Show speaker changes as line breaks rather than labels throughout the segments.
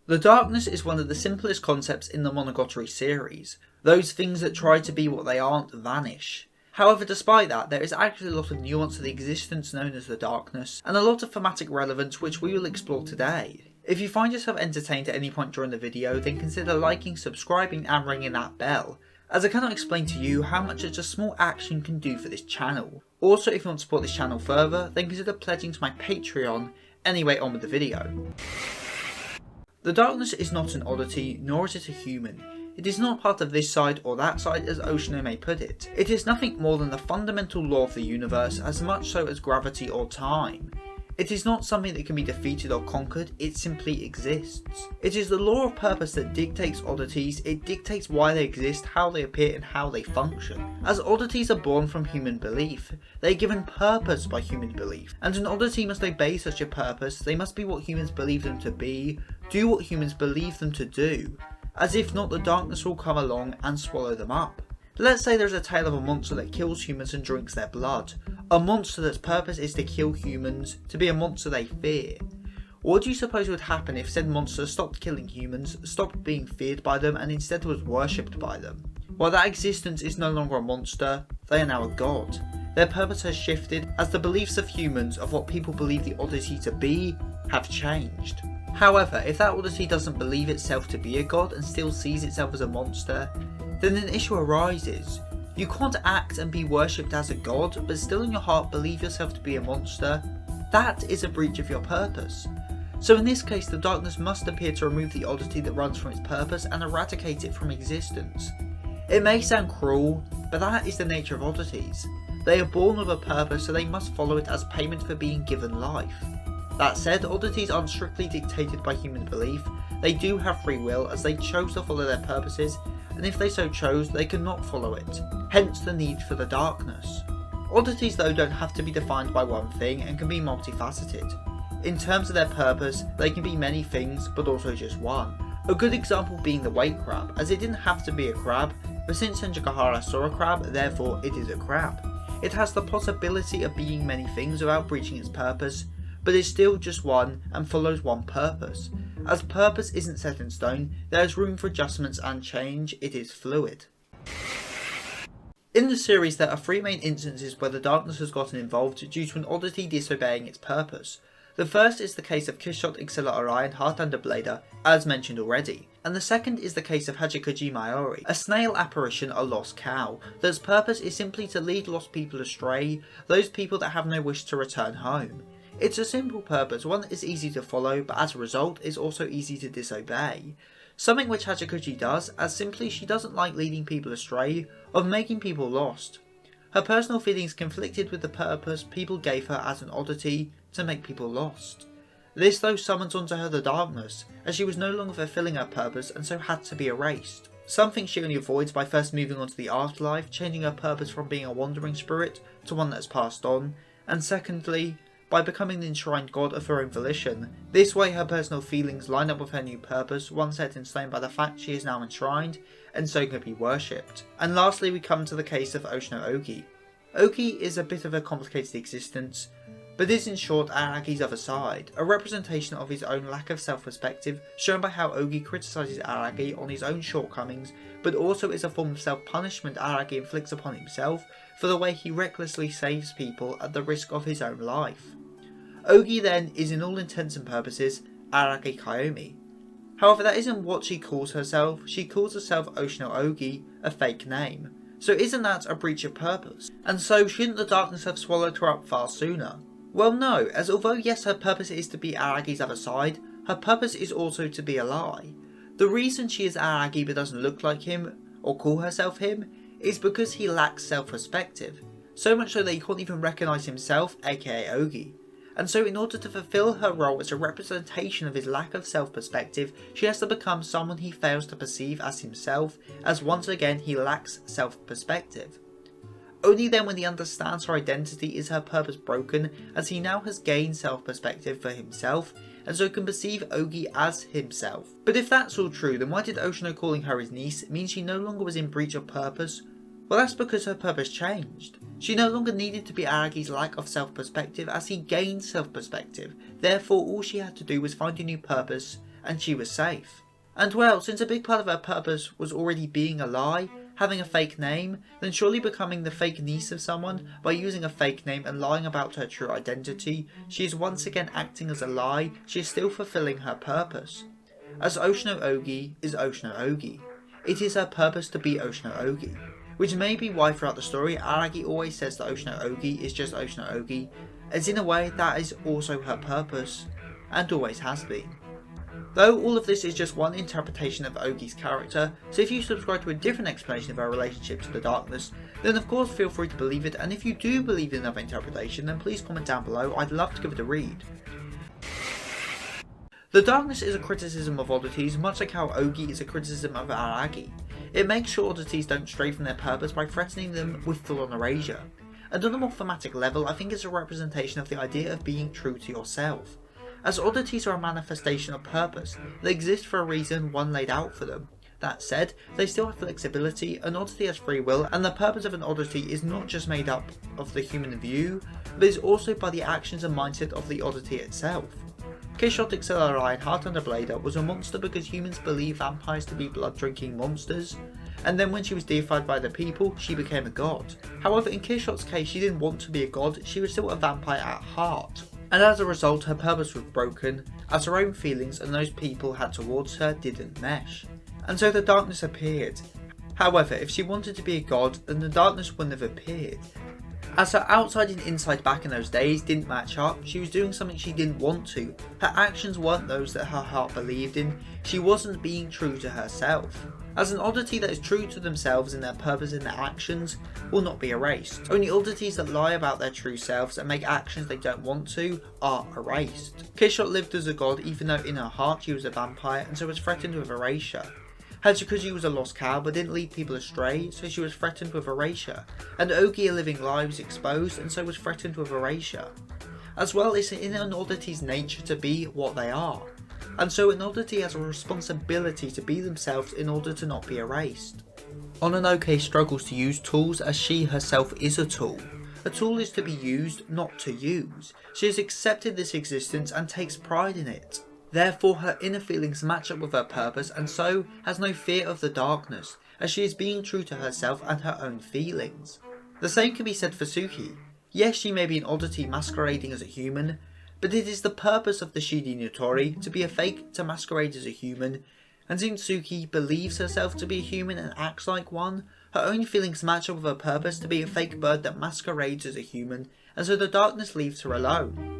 The darkness is one of the simplest concepts in the Monogatari series. Those things that try to be what they aren't vanish. However, despite that, there is actually a lot of nuance to the existence known as the darkness, and a lot of thematic relevance which we will explore today. If you find yourself entertained at any point during the video, then consider liking, subscribing and ringing that bell, as I cannot explain to you how much just a small action can do for this channel. Also, if you want to support this channel further, then consider pledging to my Patreon. Anyway, on with the video. The darkness is not an oddity, nor is it a human. It is not part of this side or that side as Oshino may put it. It is nothing more than the fundamental law of the universe, as much so as gravity or time. It is not something that can be defeated or conquered, it simply exists. It is the law of purpose that dictates oddities, it dictates why they exist, how they appear and how they function. As oddities are born from human belief, they are given purpose by human belief, and an oddity must obey such a purpose. They must be what humans believe them to be, do what humans believe them to do, as if not the darkness will come along and swallow them up. Let's say there's a tale of a monster that kills humans and drinks their blood. A monster that's purpose is to kill humans, to be a monster they fear. What do you suppose would happen if said monster stopped killing humans, stopped being feared by them and instead was worshipped by them? Well, that existence is no longer a monster, they are now a god. Their purpose has shifted as the beliefs of humans of what people believe the oddity to be have changed. However, if that oddity doesn't believe itself to be a god and still sees itself as a monster, then an issue arises. You can't act and be worshipped as a god, but still in your heart believe yourself to be a monster. That is a breach of your purpose. So in this case, the darkness must appear to remove the oddity that runs from its purpose and eradicate it from existence. It may sound cruel, but that is the nature of oddities. They are born with a purpose, so they must follow it as payment for being given life. That said, oddities aren't strictly dictated by human belief. They do have free will, as they chose to follow their purposes, and if they so chose, they cannot follow it, hence the need for the darkness. Oddities though don't have to be defined by one thing and can be multifaceted. In terms of their purpose, they can be many things, but also just one. A good example being the weight crab, as it didn't have to be a crab, but since Senjikahara saw a crab, therefore it is a crab. It has the possibility of being many things without breaching its purpose, but is still just one and follows one purpose. As purpose isn't set in stone, there is room for adjustments and change, it is fluid. In the series there are three main instances where the darkness has gotten involved due to an oddity disobeying its purpose. The first is the case of Kishot Ixella Orion Heart Under Blader, as mentioned already, and the second is the case of Hachikuji Mayoi, a snail apparition, a lost cow, that's purpose is simply to lead lost people astray, those people that have no wish to return home. It's a simple purpose, one that is easy to follow, but as a result is also easy to disobey. Something which Hachikuji does, as simply she doesn't like leading people astray, or making people lost. Her personal feelings conflicted with the purpose people gave her as an oddity to make people lost. This though summons onto her the darkness, as she was no longer fulfilling her purpose and so had to be erased. Something she only avoids by first moving on to the afterlife, changing her purpose from being a wandering spirit to one that has passed on, and secondly, by becoming the enshrined god of her own volition. This way her personal feelings line up with her new purpose, one set in stone by the fact she is now enshrined, and so can be worshipped. And lastly we come to the case of Oshino Ougi. Ougi is a bit of a complicated existence, but is in short Aragi's other side, a representation of his own lack of self-perspective, shown by how Ougi criticises Aragi on his own shortcomings, but also is a form of self-punishment Aragi inflicts upon himself for the way he recklessly saves people at the risk of his own life. Ougi then is in all intents and purposes Aragi Kaomi. However, that isn't what she calls herself. She calls herself Oshino Ougi, a fake name. So isn't that a breach of purpose? And so shouldn't the darkness have swallowed her up far sooner? Well no, as although yes her purpose is to be Aragi's other side, her purpose is also to be a lie. The reason she is Aragi but doesn't look like him, or call herself him, is because he lacks self-perspective. So much so that he can't even recognise himself, aka Ougi. And so in order to fulfill her role as a representation of his lack of self-perspective, she has to become someone he fails to perceive as himself, as once again he lacks self-perspective. Only then when he understands her identity is her purpose broken, as he now has gained self-perspective for himself, and so can perceive Ougi as himself. But if that's all true, then why did Oshino calling her his niece mean she no longer was in breach of purpose? Well, that's because her purpose changed. She no longer needed to be Aragi's lack of self-perspective as he gained self-perspective. Therefore, all she had to do was find a new purpose, and she was safe. And well, since a big part of her purpose was already being a lie, having a fake name, then surely becoming the fake niece of someone by using a fake name and lying about her true identity, she is once again acting as a lie, she is still fulfilling her purpose. As Oshino Ougi is Oshino Ougi. It is her purpose to be Oshino Ougi. Which may be why throughout the story, Aragi always says that Oshino Ougi is just Oshino Ougi, as in a way that is also her purpose, and always has been. Though all of this is just one interpretation of Ougi's character, so if you subscribe to a different explanation of her relationship to the darkness, then of course feel free to believe it, and if you do believe in another interpretation, then please comment down below, I'd love to give it a read. The darkness is a criticism of oddities, much like how Ougi is a criticism of Aragi. It makes sure oddities don't stray from their purpose by threatening them with full-on erasure. And on a more thematic level, I think it's a representation of the idea of being true to yourself. As oddities are a manifestation of purpose, they exist for a reason, one laid out for them. That said, they still have flexibility, an oddity has free will, and the purpose of an oddity is not just made up of the human view, but is also by the actions and mindset of the oddity itself. Quixotic Lion Heart Under Blader was a monster because humans believe vampires to be blood-drinking monsters, and then when she was deified by the people, she became a god. However, in Quixote's case, she didn't want to be a god, she was still a vampire at heart. And as a result, her purpose was broken, as her own feelings and those people had towards her didn't mesh. And so the darkness appeared. However, if she wanted to be a god, then the darkness wouldn't have appeared. As her outside and inside back in those days didn't match up, she was doing something she didn't want to. Her actions weren't those that her heart believed in, she wasn't being true to herself. As an oddity that is true to themselves in their purpose and their actions will not be erased. Only oddities that lie about their true selves and make actions they don't want to are erased. Quixote lived as a god even though in her heart she was a vampire and so was threatened with erasure. Hachikuji was a lost cow but didn't lead people astray, so she was threatened with erasure. And Ougi, a living lie, was exposed and so was threatened with erasure. As well, it's in an oddity's nature to be what they are. And so an oddity has a responsibility to be themselves in order to not be erased. Ononoke struggles to use tools as she herself is a tool. A tool is to be used, not to use. She has accepted this existence and takes pride in it. Therefore her inner feelings match up with her purpose and so has no fear of the darkness, as she is being true to herself and her own feelings. The same can be said for Suki. Yes, she may be an oddity masquerading as a human, but it is the purpose of the Shidi Notori to be a fake to masquerade as a human, and since Suki believes herself to be a human and acts like one, her own feelings match up with her purpose to be a fake bird that masquerades as a human, and so the darkness leaves her alone.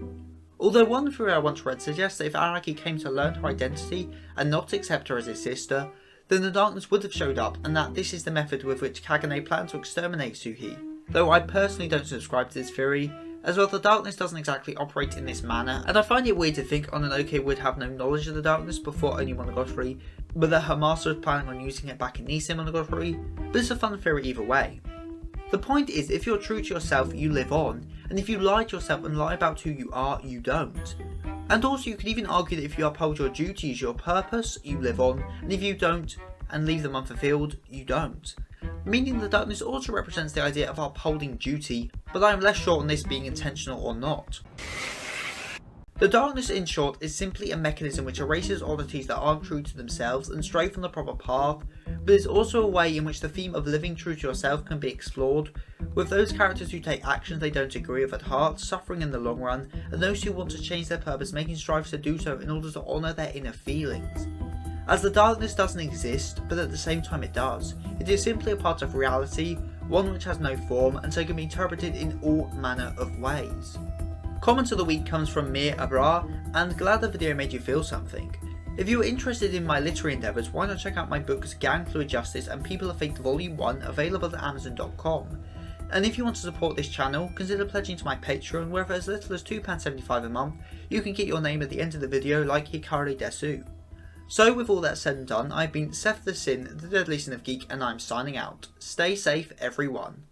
Although one theory I once read suggests that if Araki came to learn her identity and not accept her as his sister, then the darkness would have showed up and that this is the method with which Kagane planned to exterminate Suhi. Though I personally don't subscribe to this theory, as well the darkness doesn't exactly operate in this manner, and I find it weird to think Ononoke would have no knowledge of the darkness before Owarimonogatari, but that her master was planning on using it back in Nisei Monogatari, but it's a fun theory either way. The point is, if you're true to yourself, you live on, and if you lie to yourself and lie about who you are, you don't. And also you could even argue that if you uphold your duties, your purpose, you live on, and if you don't, and leave them unfulfilled, you don't. Meaning the darkness also represents the idea of upholding duty, but I am less sure on this being intentional or not. The darkness, in short, is simply a mechanism which erases oddities that aren't true to themselves and stray from the proper path, but is also a way in which the theme of living true to yourself can be explored, with those characters who take actions they don't agree with at heart suffering in the long run, and those who want to change their purpose making strives to do so in order to honour their inner feelings. As the darkness doesn't exist, but at the same time it does. It is simply a part of reality, one which has no form, and so can be interpreted in all manner of ways. Comment of the week comes from Mir Abrar, and glad the video made you feel something. If you are interested in my literary endeavours, why not check out my books Gang, Fluid Justice and People of Fate Volume 1 available at Amazon.com. And if you want to support this channel, consider pledging to my Patreon where for as little as £2.75 a month, you can get your name at the end of the video like Hikari Desu. So with all that said and done, I've been Seth the Sin, the Deadly Sin of Geek, and I'm signing out. Stay safe everyone.